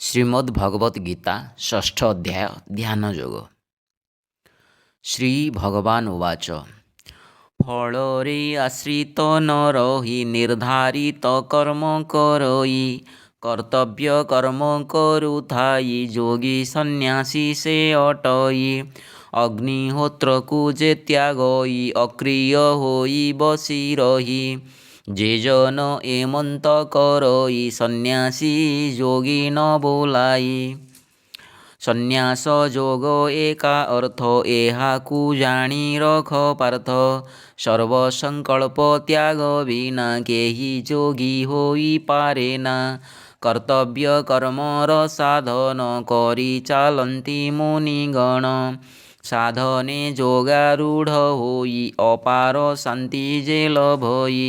ଶ୍ରୀମଦ୍ ଭଗବତ୍ ଗୀତା ଷଷ୍ଠ ଅଧ୍ୟାୟ ଧ୍ୟାନ ଯୋଗ। ଶ୍ରୀ ଭଗବାନ ଉବାଚ ଫଳରେ ଆଶ୍ରିତ ନ ରହି ନିର୍ଦ୍ଧାରିତ କର୍ମ କରଇ କର୍ତ୍ତବ୍ୟ କର୍ମ କରୁଥାଇ ଯୋଗୀ ସନ୍ନ୍ୟାସୀ ସେ ଅଟଇ ଅଗ୍ନିହୋତ୍ରକୁ ଯେ ତ୍ୟାଗଇ ଅକ୍ରିୟ ହୋଇ ବସି ରହି ଯେ ଜନ ଏମନ୍ତ କରଇ ସନ୍ନ୍ୟାସୀ ଯୋଗୀ ନ ବୋଲାଇ। ସନ୍ନ୍ୟାସ ଯୋଗ ଏକା ଅର୍ଥ ଏହାକୁ ଜାଣି ରଖ ପାର୍ଥ। ସର୍ବସଂକଳ୍ପ ତ୍ୟାଗ ବିନା କେହି ଯୋଗୀ ହୋଇପାରେ ନା। କର୍ତ୍ତବ୍ୟ କର୍ମର ସାଧନ କରି ଚାଲନ୍ତି ମୁନିଗଣ ସାଧନେ ଯୋଗାରୂଢ଼ ହୋଇ ଅପାର ଶାନ୍ତି ଯେ ଲଭଇ।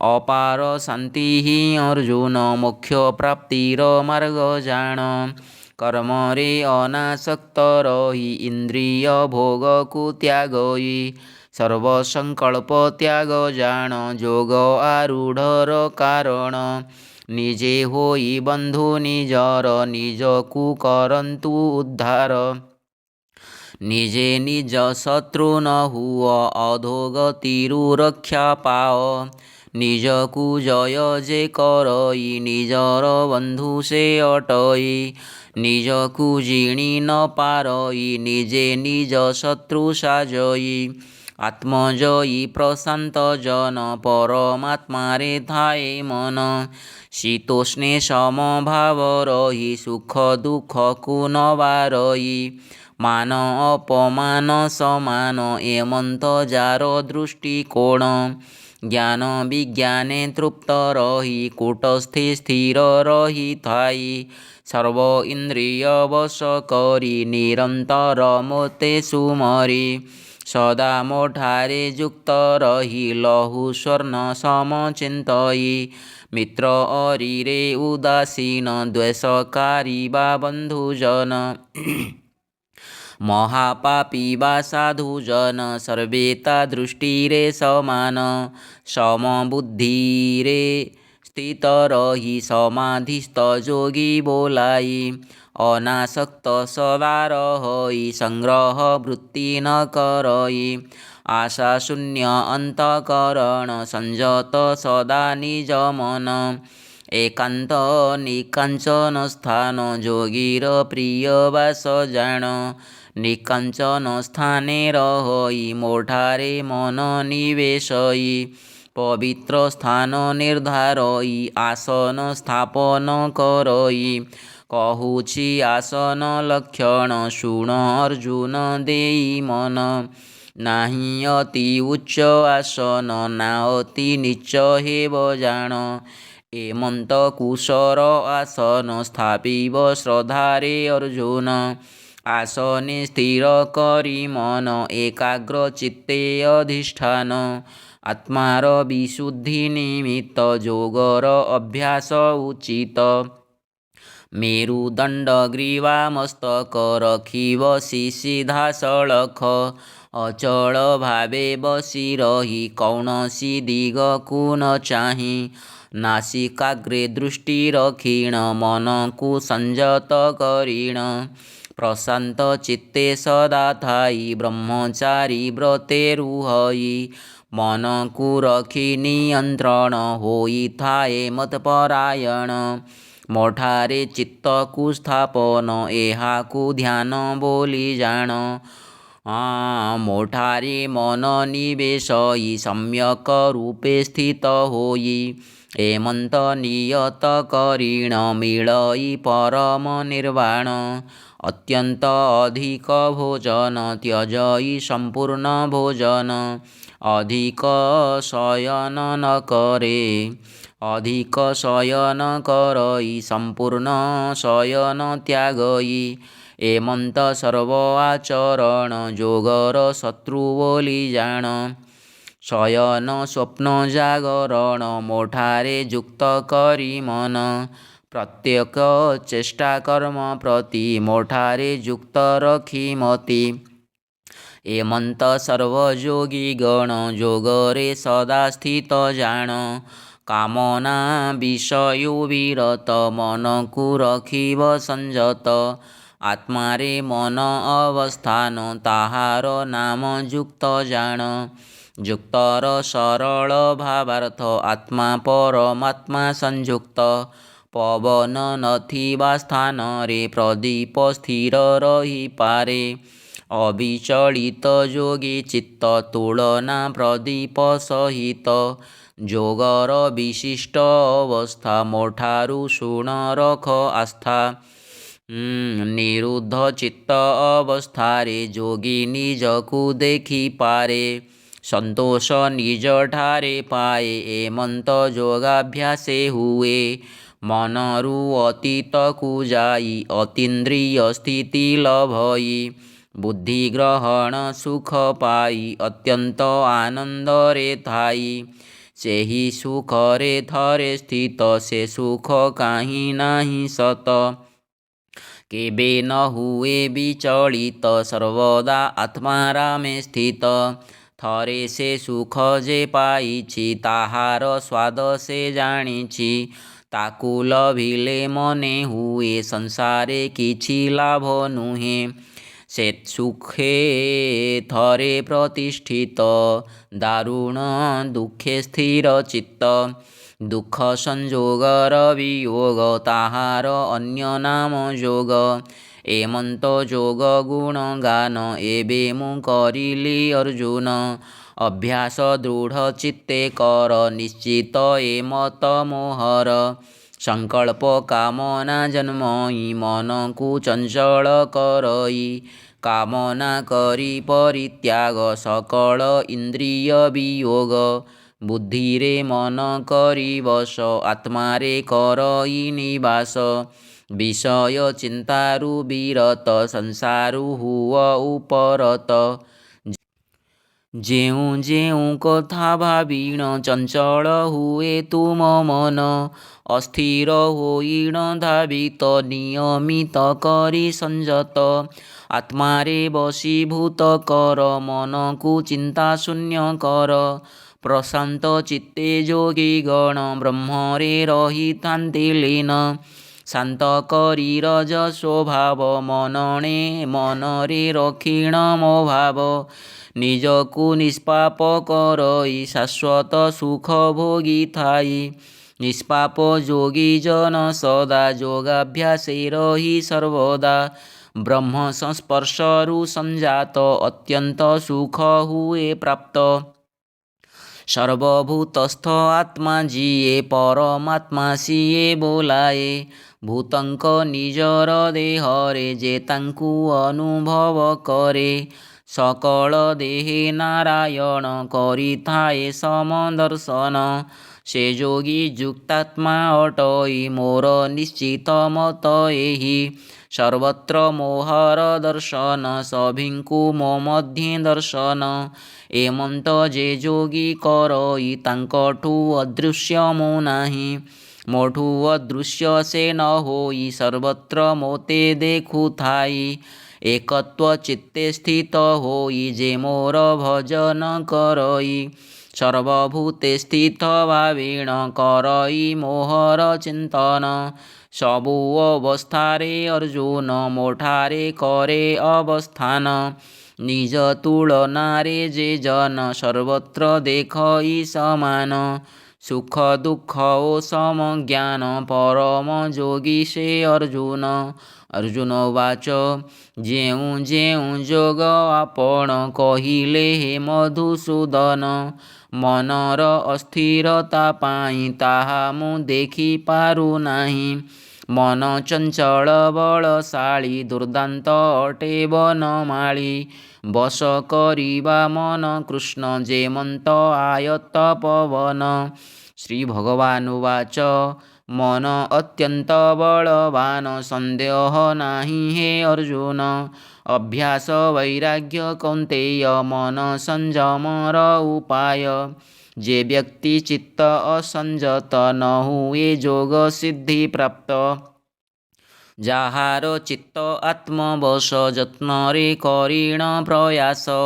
ଅପାର ଶାନ୍ତି ହିଁ ଅର୍ଜୁନ ମୋକ୍ଷ ପ୍ରାପ୍ତିର ମାର୍ଗ ଜାଣ। କର୍ମରେ ଅନାସକ୍ତ ରହି ଇନ୍ଦ୍ରିୟ ଭୋଗକୁ ତ୍ୟାଗଇ ସର୍ବସଂକଳ୍ପ ତ୍ୟାଗ ଜାଣ ଯୋଗ ଆରୂଢ଼ର କାରଣ। ନିଜେ ହୋଇ ବନ୍ଧୁ ନିଜର ନିଜକୁ କରନ୍ତୁ ଉଦ୍ଧାର। ନିଜେ ନିଜ ଶତ୍ରୁ ନ ହୁଅ ଅଧୋଗତିରୁ ରକ୍ଷା ପାଅ। ନିଜକୁ ଜୟ ଯେ କରଇ ନିଜର ବନ୍ଧୁ ସେ ଅଟଇ। ନିଜକୁ ଜିଣି ନ ପାରଇ ନିଜେ ନିଜ ଶତ୍ରୁ ସାଜଇ। ଆତ୍ମଜୟୀ ପ୍ରଶାନ୍ତ ଜନ ପରମାତ୍ମାରେ ଥାଏ ମନ। ଶୀତୋଷ୍ଣେ ସମଭାବ ରହି ସୁଖ ଦୁଃଖକୁ ନ ବାରଇ। ମାନ ଅପମାନ ସମାନ ଏମନ୍ତ ଯାର ଦୃଷ୍ଟିକୋଣ। ଜ୍ଞାନ ବିଜ୍ଞାନେ ତୃପ୍ତ ରହି କୂଟସ୍ଥେ ସ୍ଥିର ରହିଥାଇ। ସର୍ବ ଇନ୍ଦ୍ରିୟ ବଶ କରି ନିରନ୍ତର ମୋତେ ସୁମରି। ସଦା ମୋଠାରେ ଯୁକ୍ତ ରହି ଲହୁ ସ୍ୱର୍ଣ୍ଣ ସମ ଚିନ୍ତଇ। ମିତ୍ର ଅରିରେ ଉଦାସୀନ ଦ୍ୱେଷକାରୀ ବା ବନ୍ଧୁଜନ। ମହାପାପୀ ବା ସାଧୁଜନ ସର୍ବେ ତା ଦୃଷ୍ଟିରେ ସମାନ। ସମବୁଦ୍ଧିରେ ସ୍ଥିତ ରହି ସମାଧିସ୍ଥ ଯୋଗୀ ବୋଲାଇ। ଅନାସକ୍ତ ସଦା ରହଇ ସଂଗ୍ରହ ବୃତ୍ତି ନ କରଇ। ଆଶା ଶୂନ୍ୟ ଅନ୍ତଃକରଣ ସଂଯତ ସଦା ନିଜ ମନ। ଏକାନ୍ତ ନିକାଞ୍ଚନ ସ୍ଥାନ ଯୋଗୀର ପ୍ରିୟ ବାସ ଜାଣ। ନିକାଞ୍ଚନ ସ୍ଥାନେ ରହଇ ମୋଠାରେ ମନ ନିବେଶଇ। ପବିତ୍ର ସ୍ଥାନ ନିର୍ଦ୍ଧାରଇ ଆସନ ସ୍ଥାପନ କରଇ। କହୁଛି ଆସନ ଲକ୍ଷଣ ଶୁଣ ଅର୍ଜୁନ ଦେଇ ମନ। ନାହିଁ ଅତି ଉଚ୍ଚ ଆସନ ନା ଅତି ନୀଚ ହେବ ଜାଣ। ଏମନ୍ତ କୁଶର ଆସନ ସ୍ଥାପିବ ଶ୍ରଦ୍ଧାରେ ଅର୍ଜୁନ। ଆସନେ ସ୍ଥିର କରି ମନ ଏକାଗ୍ର ଚିତ୍ତେ ଅଧିଷ୍ଠାନ। ଆତ୍ମାର ବିଶୁଦ୍ଧି ନିମିତ୍ତ ଯୋଗର ଅଭ୍ୟାସ ଉଚିତ। ମେରୁଦଣ୍ଡ ଗ୍ରୀବା ମସ୍ତକ ରଖି ବସି ସିଧା ସଳଖ। ଅଚଳ ଭାବେ ବସି ରହି କୌଣସି ଦିଗକୁ ନ ଚାହିଁ। ନାସିକାଗ୍ରେ ଦୃଷ୍ଟି ରଖିଣ ମନକୁ ସଂଯତ କରିଣ। ପ୍ରଶାନ୍ତ ଚିତ୍ତେ ସଦା ଥାଇ ବ୍ରହ୍ମଚାରୀ ବ୍ରତେ ରୁହଇ। ମନକୁ ରଖି ନିୟନ୍ତ୍ରଣ ହୋଇଥାଏ ମତ୍ପରାୟଣ। ମୋଠାରେ ଚିତ୍ତକୁ ସ୍ଥାପନ ଏହାକୁ ଧ୍ୟାନ ବୋଲି ଜାଣ। ମୋଠାରେ ମନ ନିବେଶଇ ସମ୍ୟକ ରୂପେ ସ୍ଥିତ ହୋଇ। ଏମନ୍ତ ନିୟତ କରିଣ ମିଳଇ ପରମ ନିର୍ବାଣ। ଅତ୍ୟନ୍ତ ଅଧିକ ଭୋଜନ ତ୍ୟଜଇ ସମ୍ପୂର୍ଣ୍ଣ ଭୋଜନ। ଅଧିକ ଶୟନ ନ କରେ ଅଧିକ ଶୟନ କରଇ ସମ୍ପୂର୍ଣ୍ଣ ଶୟନ ତ୍ୟାଗଇ। ଏମନ୍ତ ସର୍ବ ଆଚରଣ ଯୋଗର ଶତ୍ରୁ ବୋଲି ଜାଣ। ଶୟନ ସ୍ୱପ୍ନ ଜାଗରଣ ମୋଠାରେ ଯୁକ୍ତ କରି ମନ। ପ୍ରତ୍ୟେକ ଚେଷ୍ଟା କର୍ମ ପ୍ରତି ମୋଠାରେ ଯୁକ୍ତ ରଖି ମତି। ଏମନ୍ତ ସର୍ବଯୋଗୀ ଗଣ ଯୋଗରେ ସଦା ସ୍ଥିତ ଜାଣ। କାମନା ବିଷୟୁ ବିରତ ମନକୁ ରଖିବ ସଂଯତ। ଆତ୍ମାରେ ମନ ଅବସ୍ଥାନ ତାହାର ନାମ ଯୁକ୍ତ ଜାଣ। ଯୁକ୍ତର ସରଳ ଭାବାର୍ଥ ଆତ୍ମା ପରମାତ୍ମା ସଂଯୁକ୍ତ। ପବନ ନଥିବା ସ୍ଥାନରେ ପ୍ରଦୀପ ସ୍ଥିର ରହିପାରେ। ଅବିଚଳିତ ଯୋଗୀ ଚିତ୍ତ ତୁଳନା ପ୍ରଦୀପ ସହିତ। ଯୋଗର ବିଶିଷ୍ଟ ଅବସ୍ଥା ମୋଠାରୁ ଶୁଣ ରଖ ଆସ୍ଥା। ନିରୁଦ୍ଧ ଚିତ୍ତ ଅବସ୍ଥାରେ ଯୋଗୀ ନିଜକୁ ଦେଖିପାରେ। ସନ୍ତୋଷ ନିଜଠାରେ ପାଏ ଏମନ୍ତ ଯୋଗାଭ୍ୟାସେ ହୁଏ। ମନରୁ ଅତୀତକୁ ଯାଇ ଅତୀନ୍ଦ୍ରିୟ ସ୍ଥିତି ଲଭଇ। ବୁଦ୍ଧି ଗ୍ରହଣ ସୁଖ ପାଇ ଅତ୍ୟନ୍ତ ଆନନ୍ଦରେ ଥାଇ। ସେହି ସୁଖରେ ଥରେ ସ୍ଥିତ ସେ ସୁଖ କାହିଁ ନାହିଁ ସତ। କେବେ ନ ହୁଏ ବିଚଳିତ ସର୍ବଦା ଆତ୍ମାରାମେ ସ୍ଥିତ। ଥରେ ସେ ସୁଖ ଯେ ପାଇଛି ତାହାର ସ୍ୱାଦ ସେ ଜାଣିଛି। ତାକୁ ଲଭିଲେ ମନେ ହୁଏ ସଂସାରେ କିଛି ଲାଭ ନୁହେଁ। ସେ ସୁଖେ ଥରେ ପ୍ରତିଷ୍ଠିତ ଦାରୁଣ ଦୁଃଖେ ସ୍ଥିର ଚିତ୍ତ। ଦୁଃଖ ସଂଯୋଗର ବିୟୋଗ ତାହାର ଅନ୍ୟ ନାମ ଯୋଗ। ଏମନ୍ତ ଯୋଗ ଗୁଣ ଗାନ ଏବେ ମୁଁ କରିଲି ଅର୍ଜୁନ। ଅଭ୍ୟାସ ଦୃଢ଼ ଚିତ୍ତେ କର ନିଶ୍ଚିତ ଏମତ ମୋହର। ସଂକଳ୍ପ କାମନା ଜନ୍ମଇ ମନକୁ ଚଞ୍ଚଳ କରଇ। କାମନା କରି ପରିତ୍ୟାଗ ସକଳ ଇନ୍ଦ୍ରିୟ ବିୟୋଗ। ବୁଦ୍ଧିରେ ମନ କରି ବଶ ଆତ୍ମାରେ କରଇ ନିବାସ। ବିଷୟ ଚିନ୍ତାରୁ ବିରତ ସଂସାରୁ ହୁଅ ଉପରତ। ଯେଉଁ ଯେଉଁ କଥା ଭାବିଣ ଚଞ୍ଚଳ ହୁଏ ତୁମ ମନ। ଅସ୍ଥିର ହୋଇଣ ଧାବିତ ନିୟମିତ କରି ସଂଯତ। ଆତ୍ମାରେ ବଶୀଭୂତ କର ମନକୁ ଚିନ୍ତା ଶୂନ୍ୟ କର। ପ୍ରଶାନ୍ତ ଚିତ୍ତେ ଯୋଗୀଗଣ ବ୍ରହ୍ମରେ ରହିଥାନ୍ତି ଲୀନ। ଶାନ୍ତ କରି ରଜ ସ୍ୱଭାବ ମନଣେ ମନରେ ରଖିଣ ମୋ ଭାବ। ନିଜକୁ ନିଷ୍ପାପ କରଇ ଶାଶ୍ୱତ ସୁଖ ଭୋଗିଥାଇ। ନିଷ୍ପାପ ଯୋଗୀ ଜନ ସଦା ଯୋଗାଭ୍ୟାସେ ରହି ସର୍ବଦା। ବ୍ରହ୍ମ ସଂସ୍ପର୍ଶରୁ ସଂଜାତ ଅତ୍ୟନ୍ତ ସୁଖ ହୁଏ ପ୍ରାପ୍ତ। ସର୍ବଭୂତସ୍ଥ ଆତ୍ମା ଯିଏ ପରମାତ୍ମା ସିଏ ବୋଲାଏ। ଭୂତଙ୍କ ନିଜର ଦେହରେ ଯେ ତାଙ୍କୁ ଅନୁଭବ କରେ। ସକଳ ଦେହେ ନାରାୟଣ କରିଥାଏ ସମଦର୍ଶନ। ସେ ଯୋଗୀ ଯୁକ୍ତାତ୍ମା ଅଟଇ ମୋର ନିଶ୍ଚିତ ମତ ଏହି। ସର୍ବତ୍ର ମୋହର ଦର୍ଶନ ସଭିଙ୍କୁ ମୋ ମଧ୍ୟେ ଦର୍ଶନ। ଏମନ୍ତ ଯେ ଯୋଗୀ କରଇ ତାଙ୍କଠୁ ଅଦୃଶ୍ୟ ମୁଁ ନାହିଁ। ମୋଠୁ ଅଦୃଶ୍ୟ ସେ ନ ହୋଇ ସର୍ବତ୍ର ମୋତେ ଦେଖୁଥାଇ। ଏକତ୍ୱ ଚିତ୍ତେ ସ୍ଥିତ ହୋଇ ଯେ ମୋର ଭଜନ କରଇ। ସର୍ବଭୂତେ ସ୍ଥିତ ଭାବିଣ କରଇ ମୋହର ଚିନ୍ତନ। ସବୁ ଅବସ୍ଥାରେ ଅର୍ଜୁନ ମୋଠାରେ କରେ ଅବସ୍ଥାନ। ନିଜ ତୁଳନାରେ ଯେ ଜନ ସର୍ବତ୍ର ଦେଖଇ ସମାନ। ସୁଖ ଦୁଃଖ ଓ ସମଜ୍ଞାନ ପରମ ଯୋଗୀ ସେ ଅର୍ଜୁନ। ଅର୍ଜୁନ ଉବାଚ ଯେଉଁ ଯେଉଁ ଯୋଗ ଆପଣ କହିଲେ ହେ ମଧୁସୂଦନ। ମନର ଅସ୍ଥିରତା ପାଇଁ ତାହା ମୁଁ ଦେଖିପାରୁନାହିଁ। ମନ ଚଞ୍ଚଳ ବଳଶାଳୀ ଦୁର୍ଦାନ୍ତ ଅଟେ ବନମାଳୀ। ବଶ କରିବା ମନ କୃଷ୍ଣ ଯେମନ୍ତ ଆୟତ ପବନ। ଶ୍ରୀ ଭଗବାନ ଉବାଚ ମନ ଅତ୍ୟନ୍ତ ବଳବାନ ସନ୍ଦେହ ନାହିଁ ହେ ଅର୍ଜୁନ। ଅଭ୍ୟାସ ବୈରାଗ୍ୟ କୌନ୍ତେୟ ମନ ସଂଯମର ଉପାୟ। ଯେ ବ୍ୟକ୍ତି ଚିତ୍ତ ଅସଂଯତ ନ ହୁଏ ଯୋଗ ସିଦ୍ଧି ପ୍ରାପ୍ତ। ଯାହାର ଚିତ୍ତ ଆତ୍ମବଶ ଯତ୍ନରେ କରିଣ ପ୍ରୟାସ।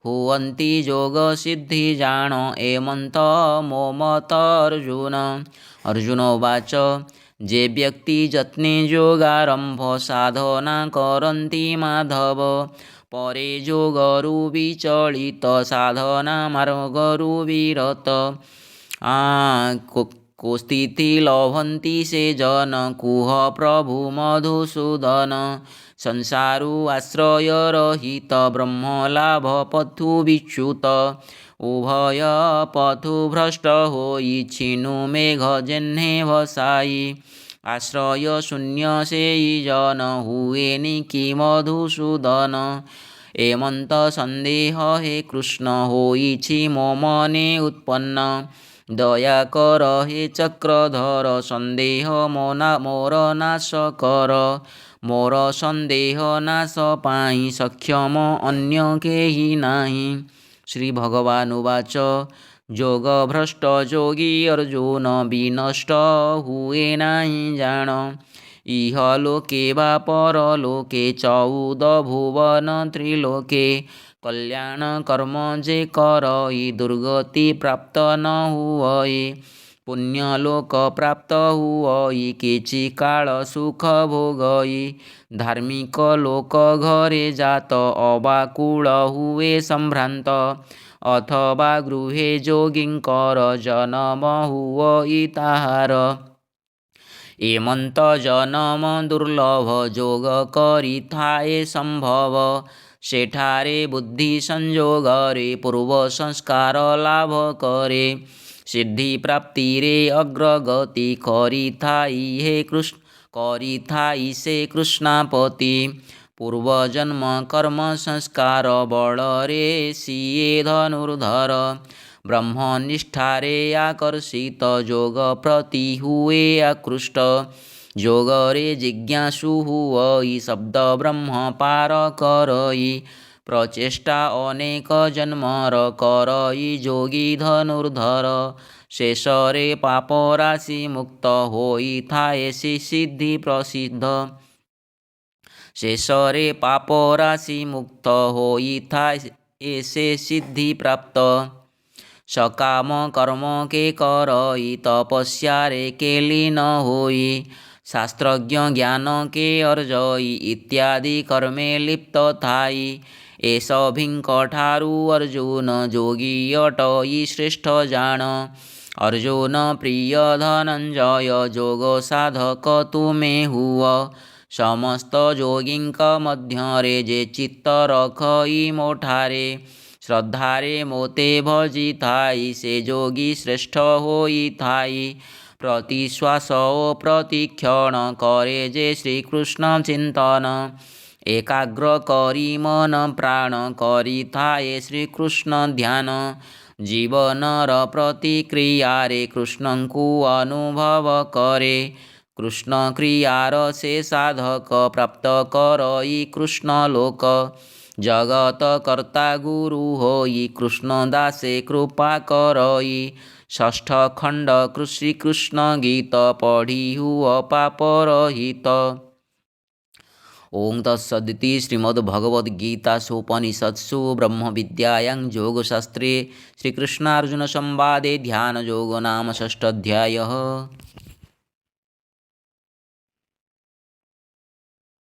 हुवन्ति योगसिद्धि जाण एमंत मो मत अर्जुन। अर्जुन उवाच जे व्यक्ति यत्ने योगारंभ साधना करन्ति माधव परे योगरु विचलित साधना मार्गरु विरत को स्थिति लभन्ति से जन कुह प्रभु मधुसूदन। संसारु आश्रय रहित ब्रह्मलाभ पथु विच्युत उभय पथु भ्रष्ट होई छिनु मेघ जेह्ने भसाई। आश्रय शून्य से जन हुए निकी मधुसूदन। एमंत संदेह हे कृष्ण होईछि मो मने उत्पन्न। दया कर हे चक्रधर संदेह मोर नाश कर। मोर संदेह नाश पाई सक्षम अन्य केहि नाही। श्री भगवान उवाच जोग भ्रष्ट जोगी अर्जुन विनष्ट हुए नाही जान। इह लोके वा परलोके चौद भुवन त्रिलोके कल्याण कर्म जे करई दुर्गति प्राप्त न हुई। पुण्यलोक प्राप्त हुई किछि काल सुख भोगई। धार्मिक लोक घरे जात अबाकुल हुए संभ्रांत। अथवा गृहे जोगिंकर जन्म हुई ताहार। एमंत जन्म दुर्लभ जोग करी थाए संभव। सेठारे बुद्धि संजोगरे पूर्व संस्कार लाभ करे। सिद्धि प्राप्ति रे अग्रगति करी थाई हे कृष्ण करी थाई से कृष्णापति। पूर्व जन्म कर्म संस्कार बल रे सिए धनुर्धर। ब्रह्मनिष्ठारे आकर्षित जोग प्रति हुए आकृष्ट। जोग रे जिज्ञासु हुई शब्द ब्रह्म पार करई। प्रचेष्टा अनेक जन्मर करई जोगी धनुर्धर। शेषरे पाप राशि मुक्त होई थाए सिद्धि प्रसिद्ध। शेषरे पाप राशि मुक्त होई थाए से सिद्धि प्राप्त। सकाम कर्म के करई तपस्या रे के लीन होई। शास्त्रज्ञ ज्ञान के अर्जई इत्यादि कर्मे लिप्त थाई। एस भिंकठारु अर्जुन जोगी अटई श्रेष्ठ जान। अर्जुन प्रिय धनंजय जोग साधक तुमे हुआ। समस्त जोगिंक मध्यरे जे चित्त रखई मोठारे। श्रद्धारे मोते भजी थाई से जोगी श्रेष्ठ होई थाई। प्रतिश्वास ओ प्रतिक्षण करे जे श्रीकृष्ण चिंतन। एकाग्र करी मन प्राण करी थाए श्रीकृष्ण ध्यान। जीवनर प्रतिक्रिया रे कृष्ण को अनुभव करे। कृष्ण क्रियार से साधक प्राप्त करई कृष्ण लोक। जगत कर्ता गुरु होई कृष्ण दासे कृपा करई। षष्ठ खंड श्री कृष्ण गीत पढ़ी हुआ पाप रहित। ओं तत्सदिति श्रीमद्भगवद्गीतासूपनिषत्सु ब्रह्म विद्यायां योगशास्त्रे श्रीकृष्णार्जुन संवादे ध्यान योग नाम षष्ठाध्यायः।